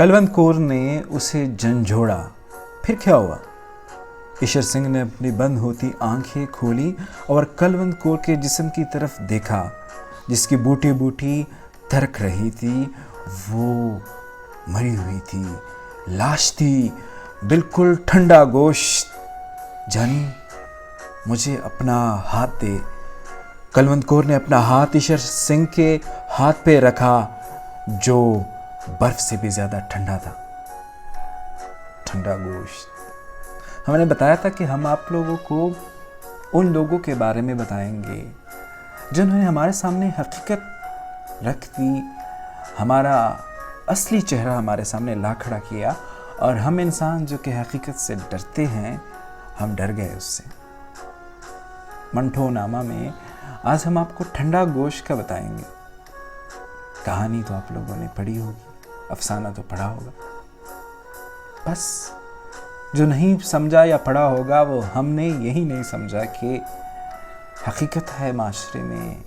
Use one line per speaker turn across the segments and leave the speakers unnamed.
कलवंत कौर ने उसे झंझोड़ा। फिर क्या हुआ? ईशर सिंह ने अपनी बंद होती आंखें खोली और कलवंत कौर के जिस्म की तरफ देखा, जिसकी बूटी बूटी थरक रही थी। वो मरी हुई थी, लाश थी, बिल्कुल ठंडा गोश्त। जानी, मुझे अपना हाथ दे। कलवंत कौर ने अपना हाथ ईशर सिंह के हाथ पे रखा, जो बर्फ से भी ज्यादा ठंडा था। ठंडा गोश्त। हमने बताया था कि हम आप लोगों को उन लोगों के बारे में बताएंगे जिन्होंने हमारे सामने हकीकत रख दी, हमारा असली चेहरा हमारे सामने ला खड़ा किया, और हम इंसान जो कि हकीकत से डरते हैं, हम डर गए उससे। मंठो नामा में आज हम आपको ठंडा गोश्त का बताएंगे। कहानी तो आप लोगों ने पढ़ी होगी, अफसाना तो पढ़ा होगा, बस जो नहीं समझा या पढ़ा होगा वो हमने यही नहीं समझा कि हकीकत है माशरे में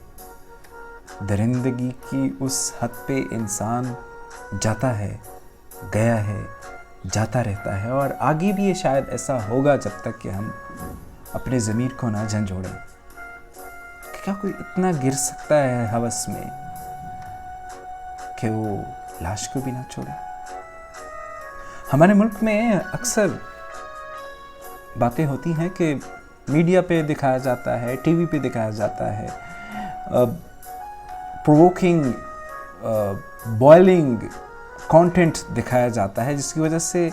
दरिंदगी की उस हद पे इंसान जाता है, गया है, जाता रहता है, और आगे भी ये शायद ऐसा होगा जब तक कि हम अपने ज़मीर को ना झंझोड़ें। क्या कोई इतना गिर सकता है हवस में कि वो लाश को भी ना छोड़े? हमारे मुल्क में अक्सर बातें होती हैं कि मीडिया पे दिखाया जाता है, टीवी पे दिखाया जाता है, प्रोवोकिंग, बॉइलिंग कंटेंट दिखाया जाता है, जिसकी वजह से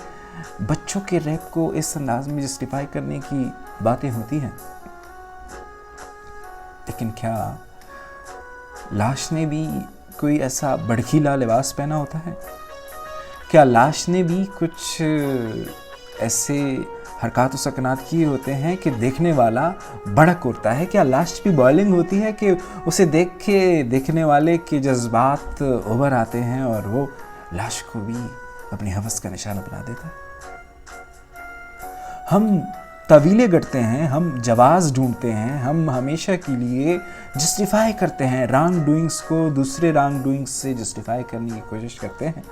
बच्चों के रेप को इस अंदाज में जस्टिफाई करने की बातें होती हैं। लेकिन क्या लाश ने भी कोई ऐसा भड़कीला लिबास पहना होता है? क्या लाश ने भी कुछ ऐसे हरकत सकनात किए होते हैं कि देखने वाला भड़क उठता है? क्या लाश भी बॉइलिंग होती है कि उसे देख के देखने वाले के जज्बात उभर आते हैं और वो लाश को भी अपनी हवस का निशाना बना देता है? हम तवीले गढ़ते हैं, हम जवाज ढूंढते हैं, हम हमेशा के लिए जस्टिफाई करते हैं, रॉन्ग डूइंग्स को दूसरे रॉन्ग डूइंग्स से जस्टिफाई करने की कोशिश करते हैं।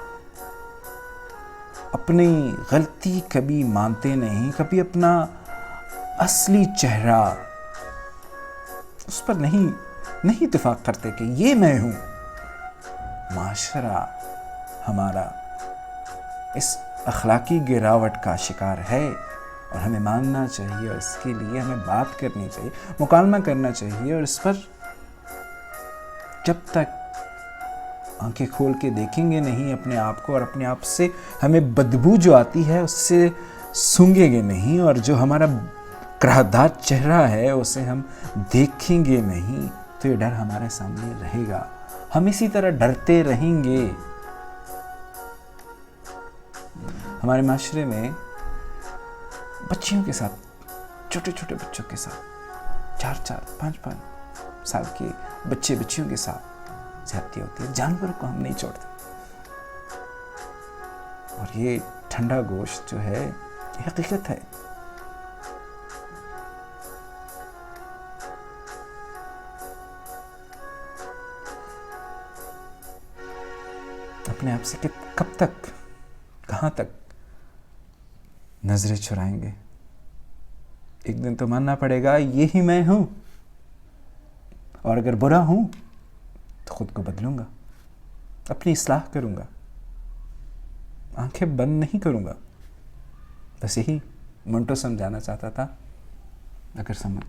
अपनी गलती कभी मानते नहीं, कभी अपना असली चेहरा उस पर नहीं इत्तेफाक करते कि ये मैं हूं। माशरा हमारा इस अखलाकी गिरावट का शिकार है और हमें मानना चाहिए, और इसके लिए हमें बात करनी चाहिए, मुकालमा करना चाहिए, और इस पर जब तक आंखें खोल के देखेंगे नहीं अपने आप को, और अपने आप से हमें बदबू जो आती है उससे सूंघेंगे नहीं, और जो हमारा कराहदार चेहरा है उसे हम देखेंगे नहीं, तो ये डर हमारे सामने रहेगा। हम इसी तरह डरते रहेंगे। हमारे माशरे में बच्चियों के साथ, छोटे छोटे बच्चों के साथ, 4-4, 5-5 साल के बच्चे बच्चियों के साथ ज्यादती होती है। जानवरों को हम नहीं छोड़ते। और ये ठंडा गोश्त जो है ये हकीकत है। अपने आप से कब तक, कहां तक नजरें चुराएंगे? एक दिन तो मानना पड़ेगा यही मैं हूं, और अगर बुरा हूं तो खुद को बदलूंगा, अपनी इस्लाह करूंगा, आंखें बंद नहीं करूंगा। बस यही मंटो समझाना चाहता था। अगर समझ